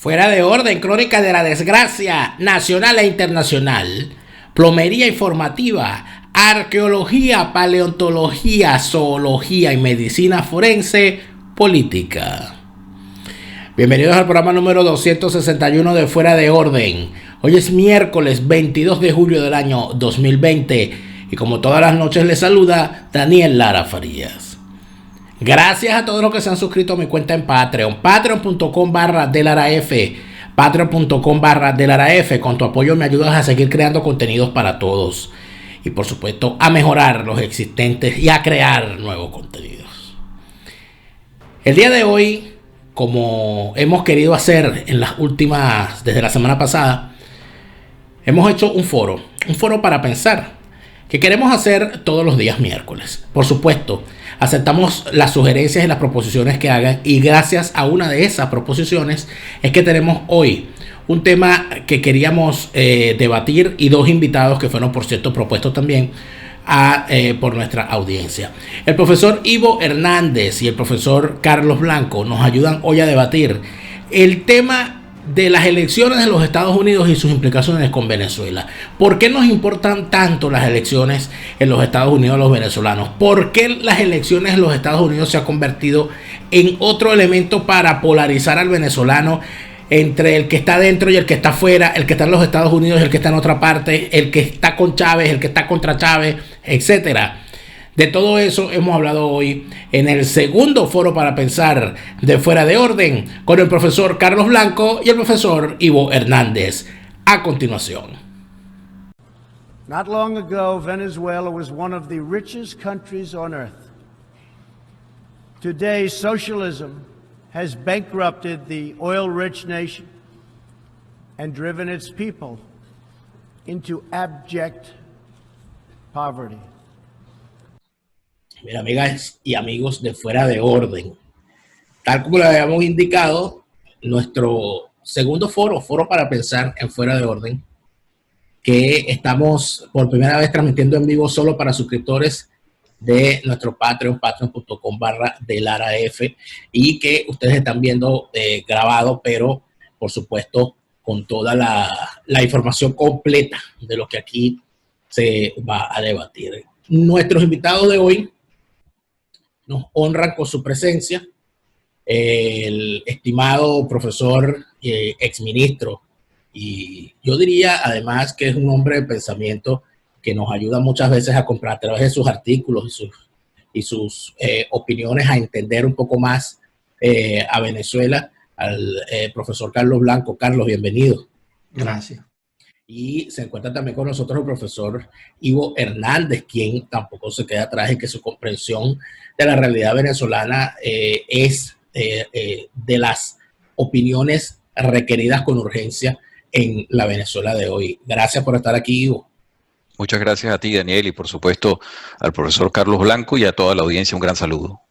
Fuera de orden, crónica de la desgracia nacional e internacional, plomería informativa, arqueología, paleontología, zoología y medicina forense, política. Bienvenidos al programa número 261 de Fuera de Orden. Hoy es miércoles 22 de julio del año 2020 y como todas las noches les saluda Daniel Lara Farías. Gracias a todos los que se han suscrito a mi cuenta en Patreon, patreon.com/delaraf, patreon.com/delaraf. Con tu apoyo me ayudas a seguir creando contenidos para todos y por supuesto a mejorar los existentes y a crear nuevos contenidos. El día de hoy, como hemos querido hacer en las últimas, desde la semana pasada, hemos hecho un foro para pensar, que queremos hacer todos los días miércoles. Por supuesto, aceptamos las sugerencias y las proposiciones que hagan, y gracias a una de esas proposiciones es que tenemos hoy un tema que queríamos debatir y dos invitados que fueron, por cierto, propuestos también por nuestra audiencia. El profesor Ivo Hernández y el profesor Carlos Blanco nos ayudan hoy a debatir el tema de las elecciones de los Estados Unidos y sus implicaciones con Venezuela. ¿Por qué nos importan tanto las elecciones en los Estados Unidos a los venezolanos? ¿Por qué las elecciones en los Estados Unidos se han convertido en otro elemento para polarizar al venezolano entre el que está dentro y el que está afuera, el que está en los Estados Unidos y el que está en otra parte, el que está con Chávez, el que está contra Chávez, etcétera? De todo eso hemos hablado hoy en el segundo foro para pensar de Fuera de Orden con el profesor Carlos Blanco y el profesor Ivo Hernández. A continuación. Not long ago, Venezuela was one of the richest countries on earth. Today, socialism has bankrupted the oil-rich nation and driven its people into abject poverty. Mira, amigas y amigos de Fuera de Orden, tal como lo habíamos indicado, nuestro segundo foro para pensar en Fuera de Orden, que estamos por primera vez transmitiendo en vivo solo para suscriptores de nuestro Patreon, patreon.com/delaraf, y que ustedes están viendo grabado, pero por supuesto con toda la información completa de lo que aquí se va a debatir. Nuestros invitados de hoy nos honran con su presencia. El estimado profesor, exministro, y yo diría además que es un hombre de pensamiento que nos ayuda muchas veces a comprar a través de sus artículos y sus opiniones a entender un poco más a Venezuela, al profesor Carlos Blanco. Carlos, bienvenido. Gracias. Y se encuentra también con nosotros el profesor Ivo Hernández, quien tampoco se queda atrás y que su comprensión de la realidad venezolana es de las opiniones requeridas con urgencia en la Venezuela de hoy. Gracias por estar aquí, Ivo. Muchas gracias a ti, Daniel, y por supuesto al profesor Carlos Blanco y a toda la audiencia un gran saludo.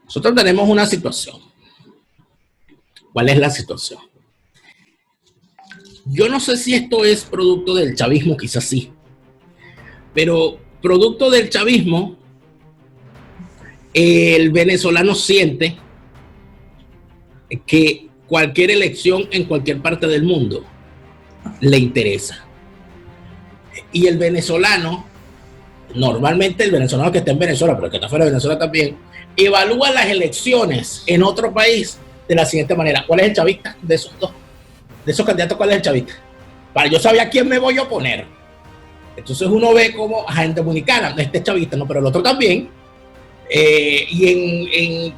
Nosotros tenemos una situación. ¿Cuál es la situación? Yo no sé si esto es producto del chavismo, quizás sí, pero producto del chavismo, el venezolano siente que cualquier elección en cualquier parte del mundo le interesa. Y el venezolano, normalmente el venezolano que está en Venezuela, pero el que está fuera de Venezuela también, evalúa las elecciones en otro país de la siguiente manera. ¿Cuál es el chavista de esos dos? De esos candidatos, ¿cuál es el chavista? Para yo saber a quién me voy a oponer. Entonces uno ve como a gente dominicana, este es chavista, no, pero el otro también. Y en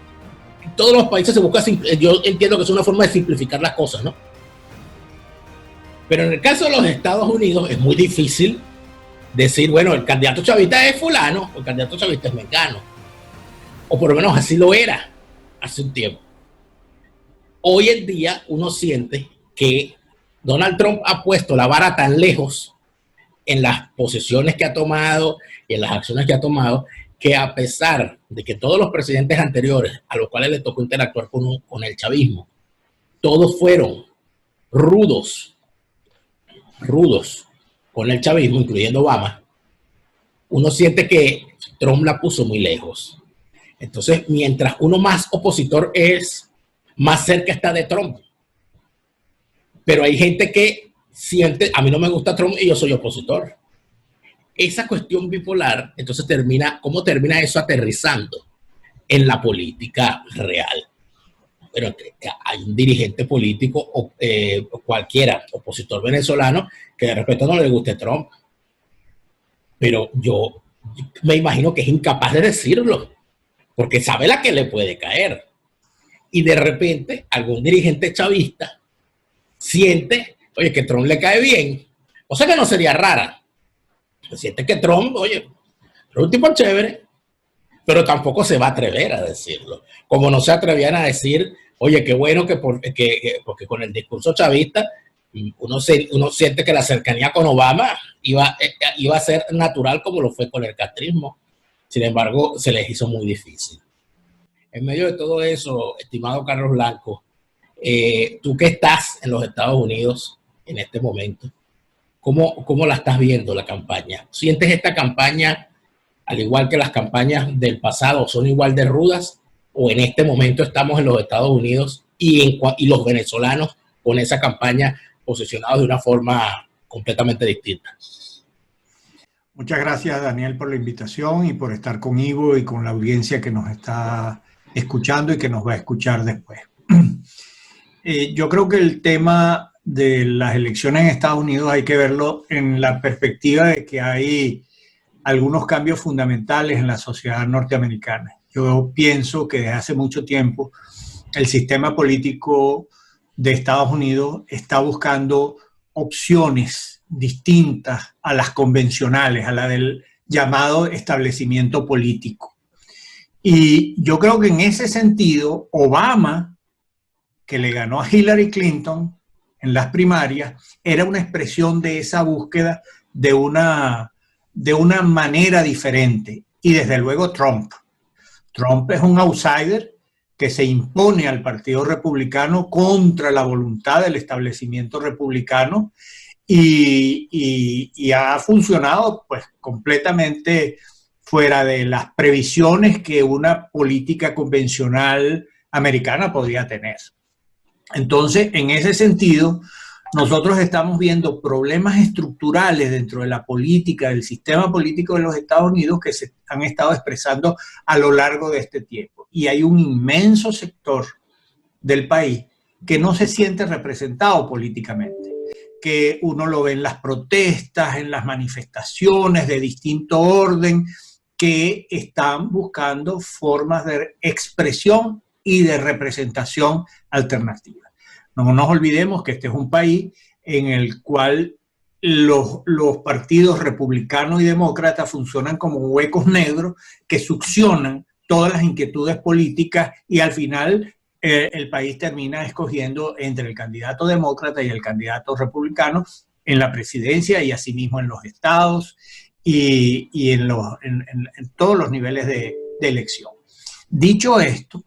todos los países se busca, yo entiendo que es una forma de simplificar las cosas, ¿no? Pero en el caso de los Estados Unidos es muy difícil decir, bueno, el candidato chavista es fulano, o el candidato chavista es mexicano. O por lo menos así lo era hace un tiempo. Hoy en día uno siente que Donald Trump ha puesto la vara tan lejos en las posiciones que ha tomado y en las acciones que ha tomado, que a pesar de que todos los presidentes anteriores a los cuales le tocó interactuar con el chavismo, todos fueron rudos con el chavismo, incluyendo Obama, uno siente que Trump la puso muy lejos. Entonces, mientras uno más opositor es, más cerca está de Trump. Pero hay gente que siente, a mí no me gusta Trump y yo soy opositor. Esa cuestión bipolar, entonces ¿cómo termina eso aterrizando en la política real? Pero hay un dirigente político, cualquiera, opositor venezolano, que de repente no le guste Trump. Pero yo me imagino que es incapaz de decirlo, porque sabe la que le puede caer. Y de repente algún dirigente chavista siente, oye, que Trump le cae bien, o sea que no sería rara. Siente que Trump, oye, es un tipo chévere, pero tampoco se va a atrever a decirlo. Como no se atrevían a decir, oye, qué bueno porque con el discurso chavista uno siente que la cercanía con Obama iba a ser natural como lo fue con el castrismo. Sin embargo, se les hizo muy difícil. En medio de todo eso, estimado Carlos Blanco, tú que estás en los Estados Unidos en este momento, ¿cómo la estás viendo la campaña? ¿Sientes esta campaña, al igual que las campañas del pasado, son igual de rudas? ¿O en este momento estamos en los Estados Unidos y los venezolanos con esa campaña posicionados de una forma completamente distinta? Muchas gracias, Daniel, por la invitación y por estar conmigo y con la audiencia que nos está escuchando y que nos va a escuchar después. Yo creo que el tema de las elecciones en Estados Unidos hay que verlo en la perspectiva de que hay algunos cambios fundamentales en la sociedad norteamericana. Yo pienso que desde hace mucho tiempo el sistema político de Estados Unidos está buscando opciones distintas a las convencionales, a la del llamado establecimiento político. Y yo creo que en ese sentido, Obama, que le ganó a Hillary Clinton en las primarias, era una expresión de esa búsqueda de una manera diferente. Y desde luego Trump. Trump es un outsider que se impone al Partido Republicano contra la voluntad del establecimiento republicano y ha funcionado pues completamente fuera de las previsiones que una política convencional americana podría tener. Entonces, en ese sentido, nosotros estamos viendo problemas estructurales dentro de la política, del sistema político de los Estados Unidos que se han estado expresando a lo largo de este tiempo. Y hay un inmenso sector del país que no se siente representado políticamente, que uno lo ve en las protestas, en las manifestaciones de distinto orden, que están buscando formas de expresión y de representación alternativa. No nos olvidemos que este es un país en el cual los partidos republicanos y demócratas funcionan como huecos negros que succionan todas las inquietudes políticas y al final el país termina escogiendo entre el candidato demócrata y el candidato republicano en la presidencia y asimismo en los estados y en todos los niveles de elección. Dicho esto,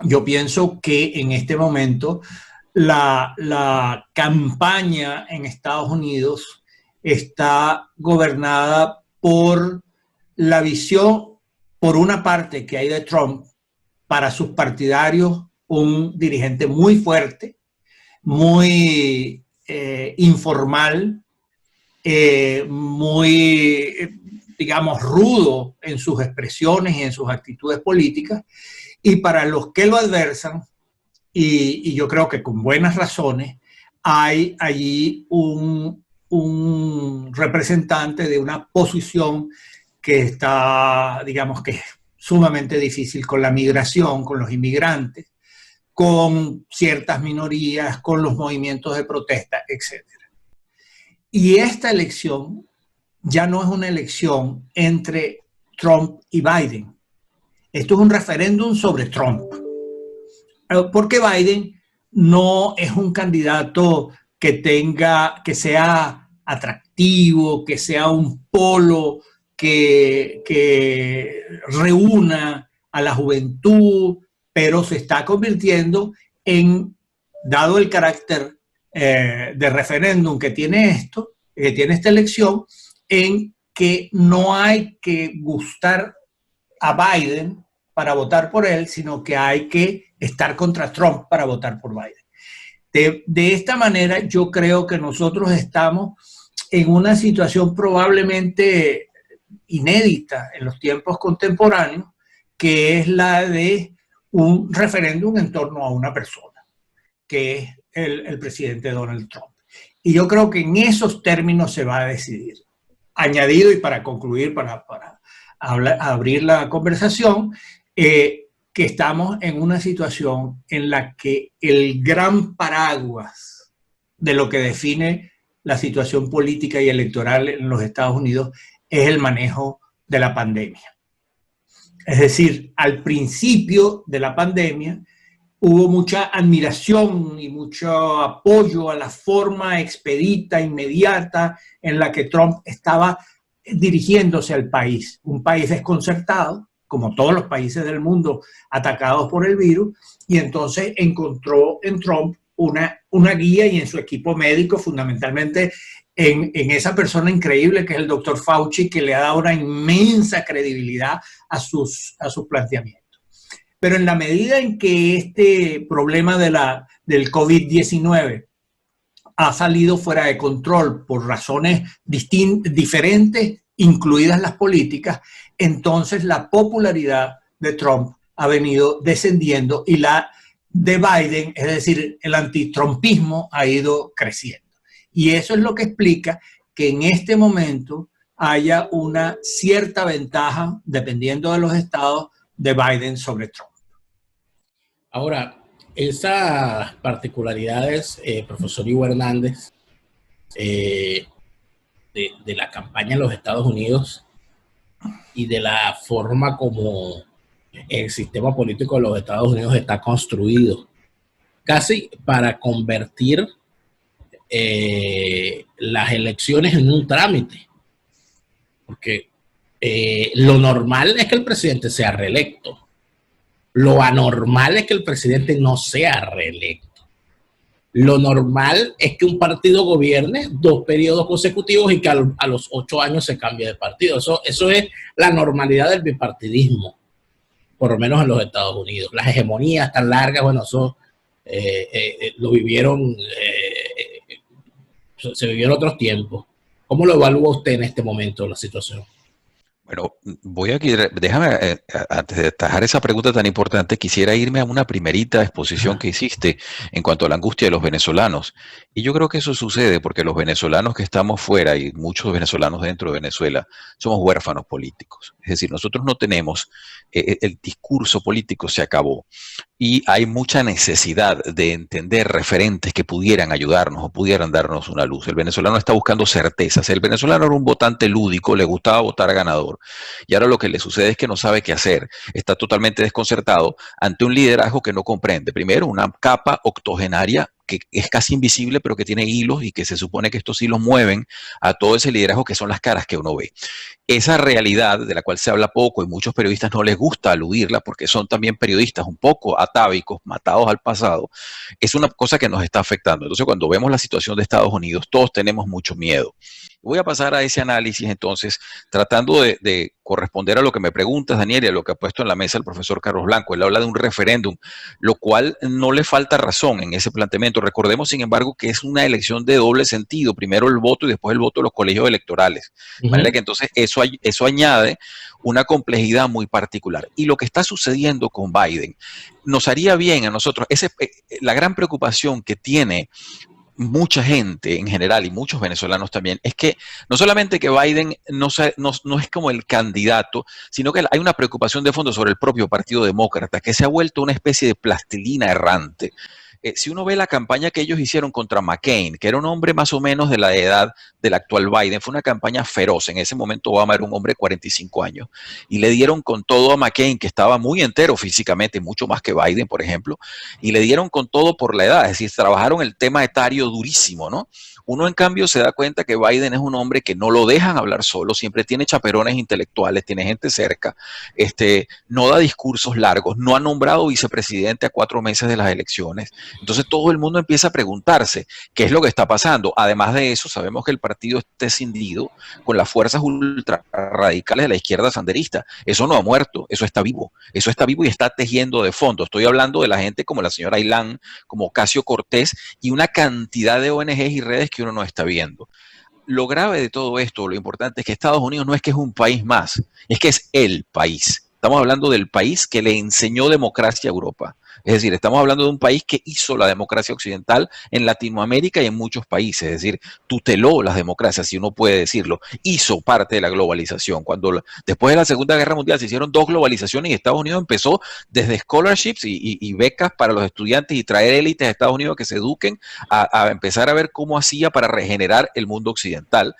yo pienso que en este momento la campaña en Estados Unidos está gobernada por la visión, por una parte que hay de Trump, para sus partidarios, un dirigente muy fuerte, muy informal, muy, digamos, rudo en sus expresiones y en sus actitudes políticas, y para los que lo adversan, y yo creo que con buenas razones, hay allí un representante de una posición que está, digamos, que es sumamente difícil con la migración, con los inmigrantes, con ciertas minorías, con los movimientos de protesta, etc. Y esta elección ya no es una elección entre Trump y Biden. Esto es un referéndum sobre Trump. Porque Biden no es un candidato que sea atractivo, que sea un polo que reúna a la juventud, pero se está convirtiendo en, dado el carácter de referéndum que tiene esta elección, en que no hay que gustar a Biden para votar por él, sino que hay que estar contra Trump para votar por Biden. De esta manera, yo creo que nosotros estamos en una situación probablemente inédita en los tiempos contemporáneos, que es la de un referéndum en torno a una persona, que es el presidente Donald Trump. Y yo creo que en esos términos se va a decidir. Añadido, y para concluir, para abrir la conversación, que estamos en una situación en la que el gran paraguas de lo que define la situación política y electoral en los Estados Unidos es el manejo de la pandemia. Es decir, al principio de la pandemia hubo mucha admiración y mucho apoyo a la forma expedita, inmediata en la que Trump estaba dirigiéndose al país. Un país desconcertado, como todos los países del mundo atacados por el virus, y entonces encontró en Trump una guía y en su equipo médico, fundamentalmente en esa persona increíble que es el doctor Fauci, que le ha dado una inmensa credibilidad a sus planteamientos. Pero en la medida en que este problema del COVID-19 ha salido fuera de control por razones diferentes, incluidas las políticas, entonces la popularidad de Trump ha venido descendiendo y la de Biden, es decir, el antitrumpismo, ha ido creciendo. Y eso es lo que explica que en este momento haya una cierta ventaja, dependiendo de los estados, de Biden sobre Trump. Ahora, esas particularidades, profesor Ivo Hernández, de la campaña en los Estados Unidos y de la forma como el sistema político de los Estados Unidos está construido, casi para convertir las elecciones en un trámite, porque lo normal es que el presidente sea reelecto. Lo anormal es que el presidente no sea reelecto. Lo normal es que un partido gobierne 2 periodos consecutivos y que a los 8 años se cambie de partido. Eso es la normalidad del bipartidismo, por lo menos en los Estados Unidos. Las hegemonías tan largas, bueno, eso lo vivieron, se vivió en otros tiempos. ¿Cómo lo evalúa usted en este momento la situación? Bueno, déjame, antes de destajar esa pregunta tan importante, quisiera irme a una primerita exposición que hiciste en cuanto a la angustia de los venezolanos. Y yo creo que eso sucede porque los venezolanos que estamos fuera y muchos venezolanos dentro de Venezuela somos huérfanos políticos. Es decir, nosotros no tenemos, el discurso político se acabó. Y hay mucha necesidad de entender referentes que pudieran ayudarnos o pudieran darnos una luz. El venezolano está buscando certezas. El venezolano era un votante lúdico, le gustaba votar a ganador. Y ahora lo que le sucede es que no sabe qué hacer. Está totalmente desconcertado ante un liderazgo que no comprende. Primero, una capa octogenaria que es casi invisible, pero que tiene hilos y que se supone que estos hilos mueven a todo ese liderazgo que son las caras que uno ve. Esa realidad de la cual se habla poco y muchos periodistas no les gusta aludirla porque son también periodistas un poco atávicos, matados al pasado, es una cosa que nos está afectando. Entonces, cuando vemos la situación de Estados Unidos, todos tenemos mucho miedo. Voy a pasar a ese análisis entonces, tratando de corresponder a lo que me preguntas, Daniel, y a lo que ha puesto en la mesa el profesor Carlos Blanco. Él habla de un referéndum, lo cual no le falta razón en ese planteamiento. Recordemos, sin embargo, que es una elección de doble sentido. Primero el voto y después el voto de los colegios electorales. De manera que entonces eso añade una complejidad muy particular. Y lo que está sucediendo con Biden nos haría bien a nosotros. La gran preocupación que tiene mucha gente en general y muchos venezolanos también, es que no solamente que Biden no es como el candidato, sino que hay una preocupación de fondo sobre el propio Partido Demócrata, que se ha vuelto una especie de plastilina errante. Si uno ve la campaña que ellos hicieron contra McCain, que era un hombre más o menos de la edad del actual Biden, fue una campaña feroz. En ese momento Obama era un hombre de 45 años y le dieron con todo a McCain, que estaba muy entero físicamente, mucho más que Biden, por ejemplo, y le dieron con todo por la edad, es decir, trabajaron el tema etario durísimo, ¿no? Uno, en cambio, se da cuenta que Biden es un hombre que no lo dejan hablar solo, siempre tiene chaperones intelectuales, tiene gente cerca, no da discursos largos, no ha nombrado vicepresidente a 4 meses de las elecciones, Entonces todo el mundo empieza a preguntarse qué es lo que está pasando. Además de eso, sabemos que el partido está escindido con las fuerzas ultra radicales de la izquierda sanderista. Eso no ha muerto, eso está vivo y está tejiendo de fondo. Estoy hablando de la gente como la señora Aylán, como Ocasio Cortés y una cantidad de ONGs y redes que uno no está viendo. Lo grave de todo esto, lo importante es que Estados Unidos no es que es un país más, es que es el país. Estamos hablando del país que le enseñó democracia a Europa. Es decir, estamos hablando de un país que hizo la democracia occidental en Latinoamérica y en muchos países. Es decir, tuteló las democracias, si uno puede decirlo. Hizo parte de la globalización. Después de la Segunda Guerra Mundial se hicieron 2 globalizaciones y Estados Unidos empezó desde scholarships y becas para los estudiantes y traer élites a Estados Unidos que se eduquen a empezar a ver cómo hacía para regenerar el mundo occidental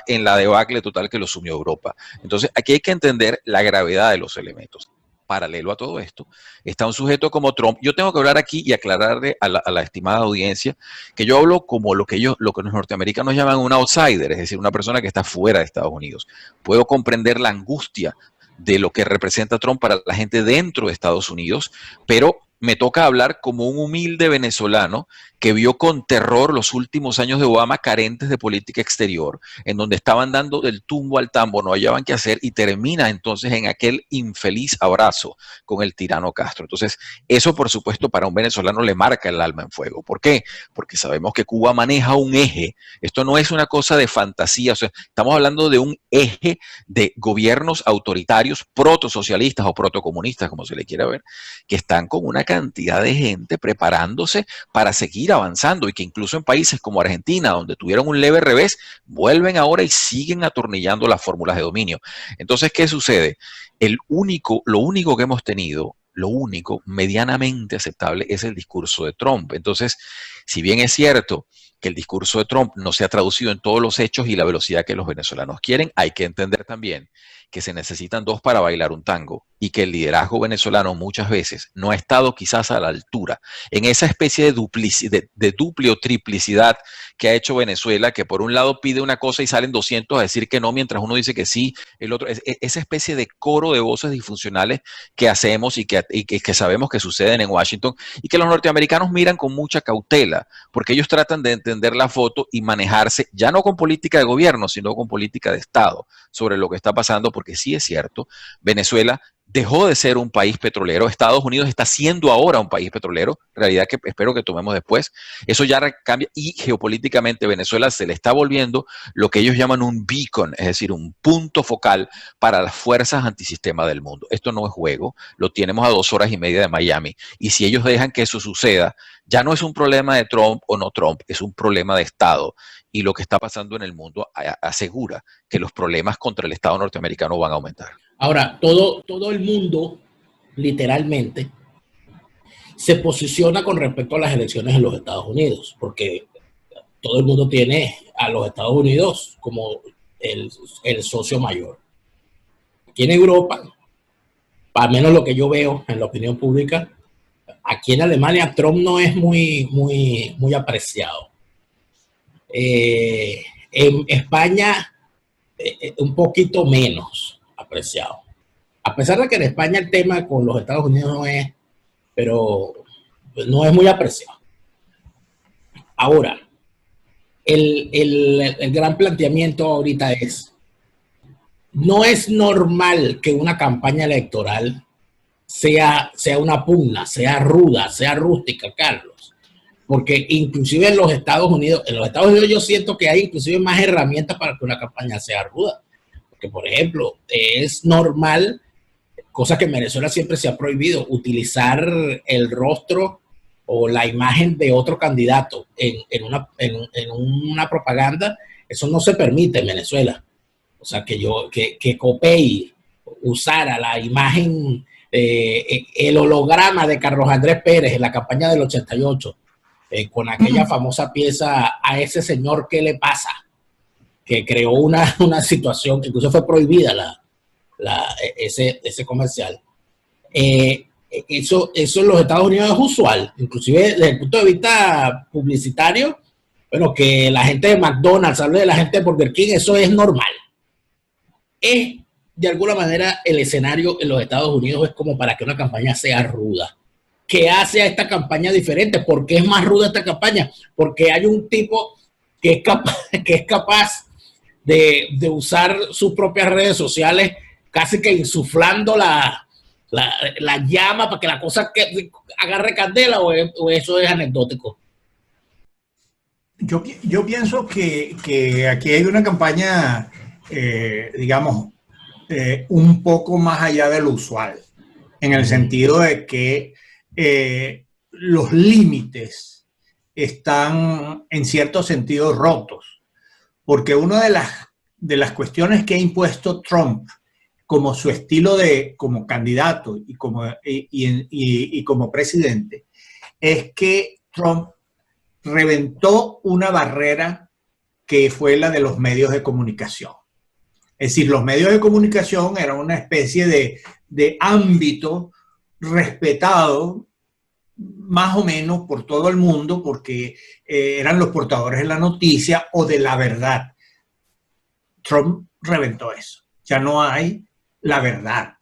en la debacle total que lo sumió Europa. Entonces, aquí hay que entender la gravedad de los elementos. Paralelo a todo esto, está un sujeto como Trump. Yo tengo que hablar aquí y aclararle a la estimada audiencia que yo hablo como lo que los norteamericanos llaman un outsider, es decir, una persona que está fuera de Estados Unidos. Puedo comprender la angustia de lo que representa Trump para la gente dentro de Estados Unidos, pero me toca hablar como un humilde venezolano que vio con terror los últimos años de Obama carentes de política exterior, en donde estaban dando del tumbo al tambo, no hallaban qué hacer y termina entonces en aquel infeliz abrazo con el tirano Castro. Entonces, eso por supuesto para un venezolano le marca el alma en fuego. ¿Por qué? Porque sabemos que Cuba maneja un eje. Esto no es una cosa de fantasía, o sea, estamos hablando de un eje de gobiernos autoritarios protosocialistas o protocomunistas, como se le quiera ver, que están con una cantidad de gente preparándose para seguir avanzando y que incluso en países como Argentina, donde tuvieron un leve revés, vuelven ahora y siguen atornillando las fórmulas de dominio. Entonces, ¿qué sucede? Lo único que hemos tenido, lo único medianamente aceptable es el discurso de Trump. Entonces, si bien es cierto que el discurso de Trump no se ha traducido en todos los hechos y la velocidad que los venezolanos quieren, hay que entender también que se necesitan 2 para bailar un tango y que el liderazgo venezolano muchas veces no ha estado quizás a la altura en esa especie de dupli o triplicidad que ha hecho Venezuela, que por un lado pide una cosa y salen 200 a decir que no, mientras uno dice que sí, el otro, esa especie de coro de voces disfuncionales que hacemos y que sabemos que suceden en Washington y que los norteamericanos miran con mucha cautela, porque ellos tratan de entender la foto y manejarse ya no con política de gobierno, sino con política de Estado sobre lo que está pasando, porque sí es cierto, Venezuela dejó de ser un país petrolero, Estados Unidos está siendo ahora un país petrolero, realidad que espero que tomemos después, eso ya cambia y geopolíticamente Venezuela se le está volviendo lo que ellos llaman un beacon, es decir, un punto focal para las fuerzas antisistema del mundo. Esto no es juego, lo tenemos a 2 horas y media de Miami y si ellos dejan que eso suceda, ya no es un problema de Trump o no Trump, es un problema de Estado y lo que está pasando en el mundo asegura que los problemas contra el Estado norteamericano van a aumentar. Ahora, todo el mundo, literalmente, se posiciona con respecto a las elecciones en los Estados Unidos, porque todo el mundo tiene a los Estados Unidos como el socio mayor. Aquí en Europa, al menos lo que yo veo en la opinión pública, aquí en Alemania Trump no es muy apreciado. En España, un poquito menos apreciado. A pesar de que en España el tema con los Estados Unidos no es, pero no es muy apreciado. Ahora, el gran planteamiento ahorita es, no es normal que una campaña electoral sea una pugna, sea ruda, sea rústica, Carlos. Porque inclusive en los Estados Unidos yo siento que hay inclusive más herramientas para que una campaña sea ruda. Porque, por ejemplo, es normal, cosa que en Venezuela siempre se ha prohibido, utilizar el rostro o la imagen de otro candidato en una propaganda. Eso no se permite en Venezuela. O sea, que COPEI usara la imagen, el holograma de Carlos Andrés Pérez en la campaña del 88, con aquella famosa pieza "A ese señor, ¿qué le pasa?", que creó una situación que incluso fue prohibida ese comercial. Eso en los Estados Unidos es usual, inclusive desde el punto de vista publicitario. Bueno, que la gente de McDonald's hable de la gente de Burger King, eso es normal. Es, de alguna manera, el escenario en los Estados Unidos es como para que una campaña sea ruda. ¿qué hace a esta campaña diferente? ¿Por qué es más ruda esta campaña? Porque hay un tipo que es capaz de usar sus propias redes sociales, casi que insuflando la llama para que la cosa agarre candela, o eso es anecdótico. Yo pienso que aquí hay una campaña, digamos, un poco más allá de lo usual, en el sentido de que los límites están en cierto sentido rotos, porque una de las cuestiones que ha impuesto Trump como su estilo como candidato y como presidente es que Trump reventó una barrera que fue la de los medios de comunicación. Es decir, los medios de comunicación eran una especie de ámbito respetado más o menos por todo el mundo porque eran los portadores de la noticia o de la verdad. Trump reventó eso. Ya no hay la verdad.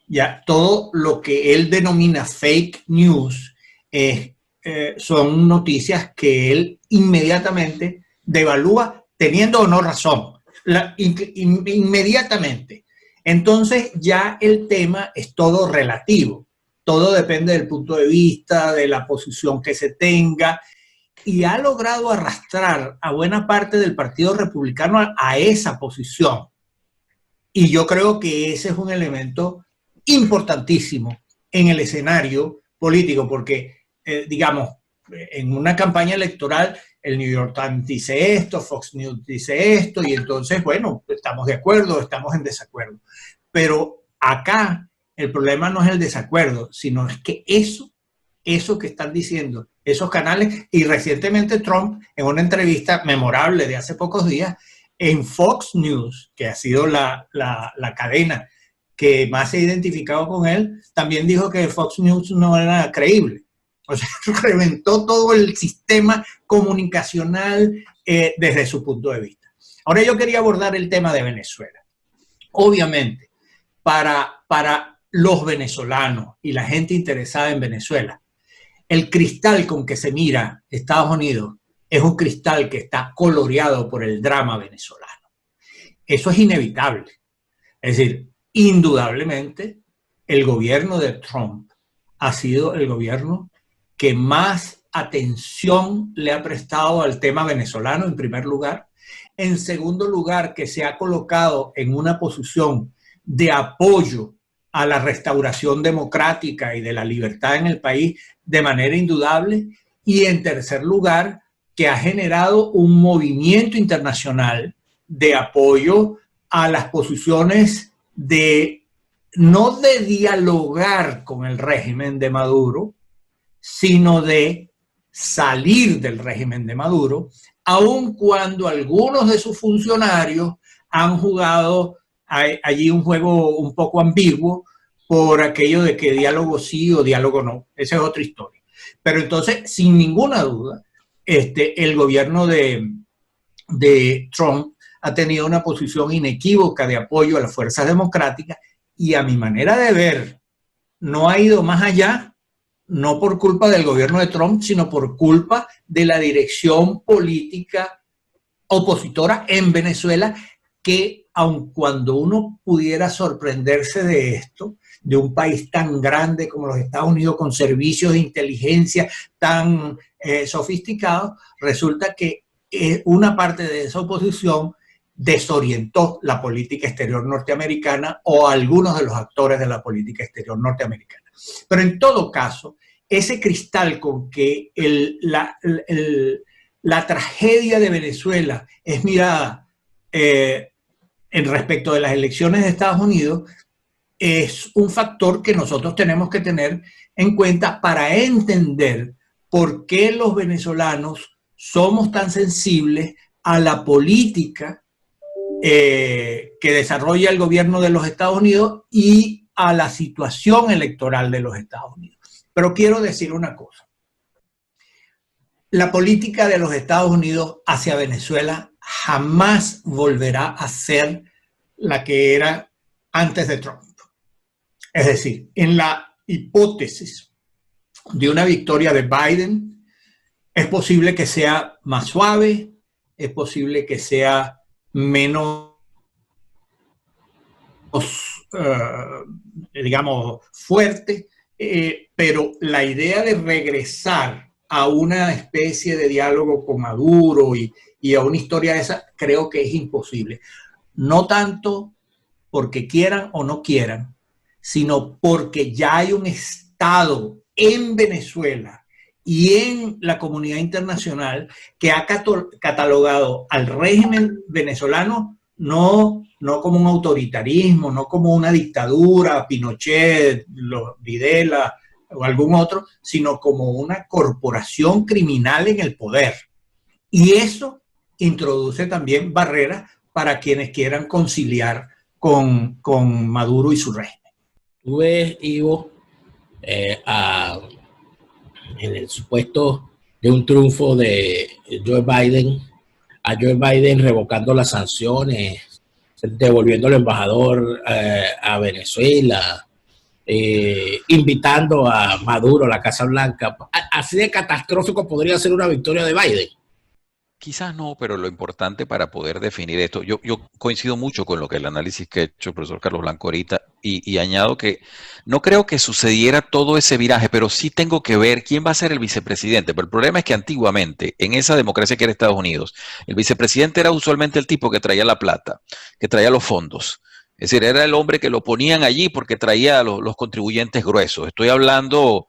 Ya todo lo que él denomina fake news son noticias que él inmediatamente devalúa teniendo o no razón. Inmediatamente. Entonces ya el tema es todo relativo. Todo depende del punto de vista, de la posición que se tenga, y ha logrado arrastrar a buena parte del Partido Republicano a esa posición. Y yo creo que ese es un elemento importantísimo en el escenario político, porque, digamos, en una campaña electoral, el New York Times dice esto, Fox News dice esto, y entonces, bueno, estamos de acuerdo, estamos en desacuerdo. Pero acá el problema no es el desacuerdo, sino es que eso que están diciendo esos canales, y recientemente Trump, en una entrevista memorable de hace pocos días, en Fox News, que ha sido la cadena que más se ha identificado con él, también dijo que Fox News no era creíble. O sea, reventó todo el sistema comunicacional desde su punto de vista. Ahora yo quería abordar el tema de Venezuela. Obviamente, para los venezolanos y la gente interesada en Venezuela, el cristal con que se mira Estados Unidos es un cristal que está coloreado por el drama venezolano. Eso es inevitable. Es decir, indudablemente, el gobierno de Trump ha sido el gobierno que más atención le ha prestado al tema venezolano, en primer lugar. En segundo lugar, que se ha colocado en una posición de apoyo a la restauración democrática y de la libertad en el país de manera indudable. Y en tercer lugar, que ha generado un movimiento internacional de apoyo a las posiciones no de dialogar con el régimen de Maduro, sino de salir del régimen de Maduro, aun cuando algunos de sus funcionarios han jugado allí un juego un poco ambiguo por aquello de que diálogo sí o diálogo no. Esa es otra historia. Pero entonces, sin ninguna duda, el gobierno de Trump ha tenido una posición inequívoca de apoyo a las fuerzas democráticas y, a mi manera de ver, no ha ido más allá, no por culpa del gobierno de Trump, sino por culpa de la dirección política opositora en Venezuela, que aun cuando uno pudiera sorprenderse de esto, de un país tan grande como los Estados Unidos, con servicios de inteligencia tan sofisticados, resulta que una parte de esa oposición desorientó la política exterior norteamericana o a algunos de los actores de la política exterior norteamericana. Pero en todo caso, ese cristal con que la tragedia de Venezuela es mirada en respecto de las elecciones de Estados Unidos es un factor que nosotros tenemos que tener en cuenta para entender por qué los venezolanos somos tan sensibles a la política que desarrolla el gobierno de los Estados Unidos y a la situación electoral de los Estados Unidos. Pero quiero decir una cosa. La política de los Estados Unidos hacia Venezuela jamás volverá a ser la que era antes de Trump. Es decir, en la hipótesis de una victoria de Biden. Es posible que sea más suave, es posible que sea menos, digamos, fuerte, pero la idea de regresar a una especie de diálogo con Maduro y a una historia de esa, creo que es imposible. No tanto porque quieran o no quieran, sino porque ya hay un Estado en Venezuela y en la comunidad internacional que ha catalogado al régimen venezolano no como un autoritarismo, no como una dictadura, Pinochet, Videla o algún otro, sino como una corporación criminal en el poder. Y eso introduce también barreras para quienes quieran conciliar con Maduro y su régimen. Tú ves, Ivo, en el supuesto de un triunfo de Joe Biden, a Joe Biden revocando las sanciones, devolviendo al embajador a Venezuela, invitando a Maduro a la Casa Blanca. Así de catastrófico podría ser una victoria de Biden. Quizás no, pero lo importante para poder definir esto, yo coincido mucho con lo que el análisis que ha hecho el profesor Carlos Blanco ahorita y añado que no creo que sucediera todo ese viraje, pero sí tengo que ver quién va a ser el vicepresidente. Pero el problema es que antiguamente, en esa democracia que era Estados Unidos, el vicepresidente era usualmente el tipo que traía la plata, que traía los fondos. Es decir, era el hombre que lo ponían allí porque traía los contribuyentes gruesos. Estoy hablando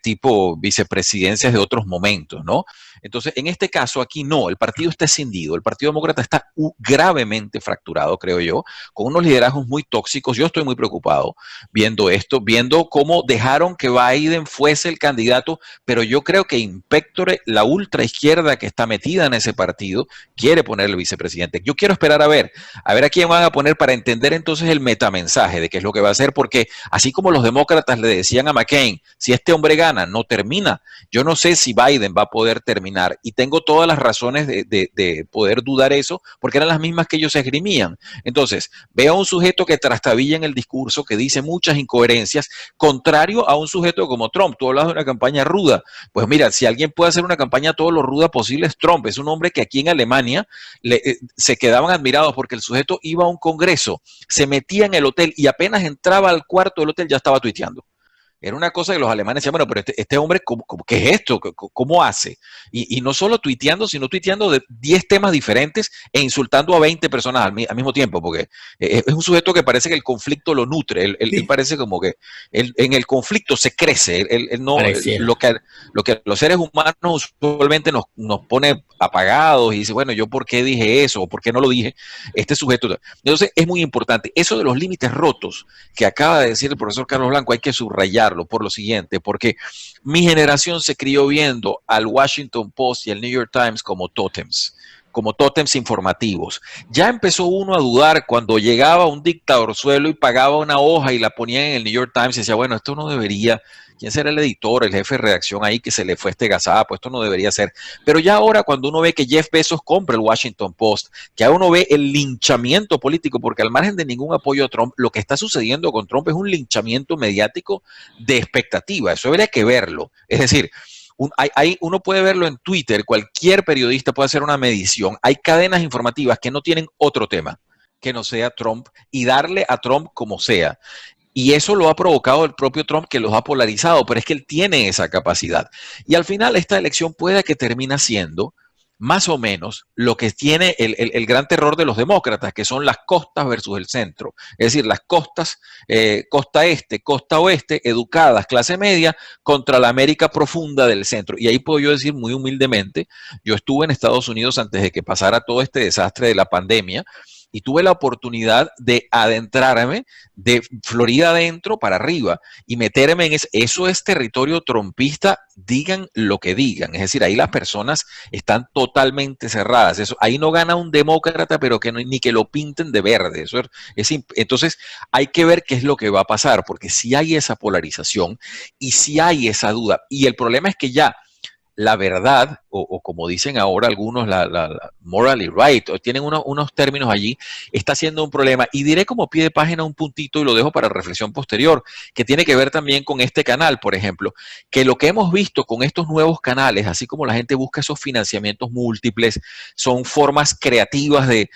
tipo vicepresidencias de otros momentos, ¿no? Entonces, en este caso aquí no, el partido está escindido, el Partido Demócrata está gravemente fracturado, creo yo, con unos liderazgos muy tóxicos. Yo estoy muy preocupado viendo esto, viendo cómo dejaron que Biden fuese el candidato, pero yo creo que in pectore la ultraizquierda que está metida en ese partido quiere poner el vicepresidente. Yo quiero esperar a ver a quién van a poner para entender entonces el metamensaje de qué es lo que va a hacer, porque así como los demócratas le decían a McCain, si este hombre gana, no termina. Yo no sé si Biden va a poder terminar y tengo todas las razones de poder dudar eso, porque eran las mismas que ellos esgrimían. Entonces, veo a un sujeto que trastabilla en el discurso, que dice muchas incoherencias, contrario a un sujeto como Trump. Tú hablas de una campaña ruda. Pues mira, si alguien puede hacer una campaña todo lo ruda posible es Trump. Es un hombre que aquí en Alemania se quedaban admirados porque el sujeto iba a un congreso, se metía en el hotel y apenas entraba al cuarto del hotel ya estaba tuiteando. Era una cosa que los alemanes decían, bueno, pero este hombre, ¿qué es esto? ¿Cómo hace? Y no solo tuiteando, sino tuiteando de 10 temas diferentes e insultando a 20 personas al mismo tiempo, porque es un sujeto que parece que el conflicto lo nutre. Él parece como que en el conflicto se crece. Lo que los seres humanos usualmente nos pone apagados y dice, bueno, ¿yo por qué dije eso? ¿O por qué no lo dije? Este sujeto. Entonces, es muy importante. Eso de los límites rotos que acaba de decir el profesor Carlos Blanco, hay que subrayar por lo siguiente, porque mi generación se crió viendo al Washington Post y al New York Times como tótems informativos. Ya empezó uno a dudar cuando llegaba un dictadorzuelo y pagaba una hoja y la ponía en el New York Times y decía, bueno, esto no debería, ¿quién será el editor, el jefe de redacción ahí que se le fue gazapo? Esto no debería ser. Pero ya ahora cuando uno ve que Jeff Bezos compra el Washington Post, que ahora uno ve el linchamiento político, porque al margen de ningún apoyo a Trump, lo que está sucediendo con Trump es un linchamiento mediático de expectativa. Eso habría que verlo. Es decir, uno puede verlo en Twitter, cualquier periodista puede hacer una medición. Hay cadenas informativas que no tienen otro tema que no sea Trump y darle a Trump como sea. Y eso lo ha provocado el propio Trump, que los ha polarizado, pero es que él tiene esa capacidad. Y al final esta elección puede que termine siendo más o menos lo que tiene el gran terror de los demócratas, que son las costas versus el centro. Es decir, las costas, costa este, costa oeste, educadas, clase media, contra la América profunda del centro. Y ahí puedo yo decir muy humildemente, yo estuve en Estados Unidos antes de que pasara todo este desastre de la pandemia, y tuve la oportunidad de adentrarme de Florida adentro para arriba y meterme en eso es territorio trumpista, digan lo que digan. Es decir, ahí las personas están totalmente cerradas. Ahí no gana un demócrata, pero que ni que lo pinten de verde. Entonces, hay que ver qué es lo que va a pasar, porque si hay esa polarización y si hay esa duda. Y el problema es que ya la verdad o como dicen ahora algunos, la morally right, o tienen unos términos allí, está siendo un problema. Y diré como pie de página un puntito y lo dejo para reflexión posterior, que tiene que ver también con este canal, por ejemplo, que lo que hemos visto con estos nuevos canales, así como la gente busca esos financiamientos múltiples, son formas creativas de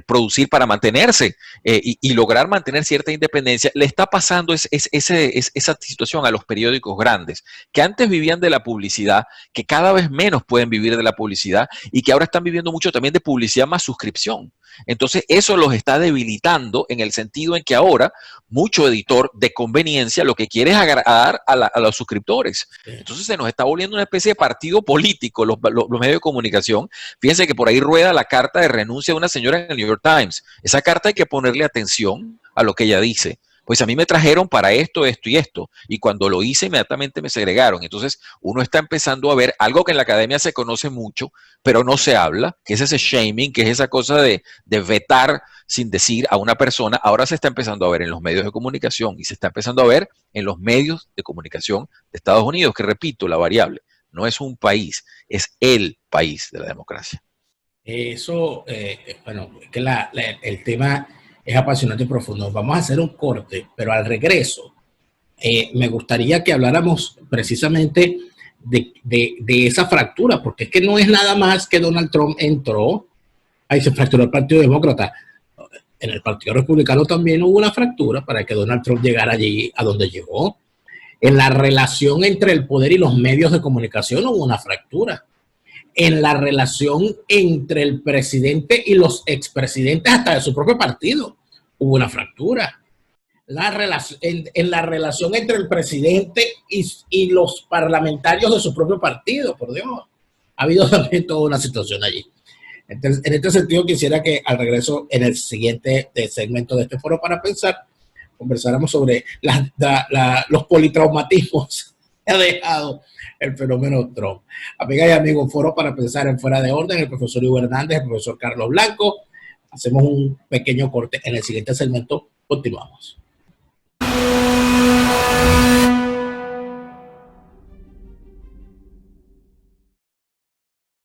producir para mantenerse y lograr mantener cierta independencia, le está pasando esa situación a los periódicos grandes, que antes vivían de la publicidad, que cada vez menos pueden vivir de la publicidad y que ahora están viviendo mucho también de publicidad más suscripción. Entonces eso los está debilitando en el sentido en que ahora mucho editor de conveniencia lo que quiere es agradar a los suscriptores. Entonces se nos está volviendo una especie de partido político los medios de comunicación. Fíjense que por ahí rueda la carta de renuncia de una señora en el New York Times. Esa carta hay que ponerle atención a lo que ella dice. Pues a mí me trajeron para esto, esto y esto. Y cuando lo hice, inmediatamente me segregaron. Entonces, uno está empezando a ver algo que en la academia se conoce mucho, pero no se habla, que es ese shaming, que es esa cosa de vetar sin decir a una persona. Ahora se está empezando a ver en los medios de comunicación y se está empezando a ver en los medios de comunicación de Estados Unidos, que repito, la variable no es un país, es el país de la democracia. Eso, bueno, es que el tema es apasionante y profundo. Vamos a hacer un corte, pero al regreso me gustaría que habláramos precisamente de esa fractura, porque es que no es nada más que Donald Trump entró, ahí se fracturó el Partido Demócrata. En el Partido Republicano también hubo una fractura para que Donald Trump llegara allí a donde llegó. En la relación entre el poder y los medios de comunicación hubo una fractura. En la relación entre el presidente y los expresidentes hasta de su propio partido hubo una fractura. En la relación entre el presidente y los parlamentarios de su propio partido, por Dios, ha habido también toda una situación allí. Entonces, en este sentido, quisiera que al regreso, en el siguiente segmento de este foro para pensar, conversáramos sobre los politraumatismos que ha dejado el fenómeno Trump. Amigas y amigos, foro para pensar en Fuera de Orden, el profesor Hugo Hernández, el profesor Carlos Blanco. Hacemos un pequeño corte. En el siguiente segmento continuamos.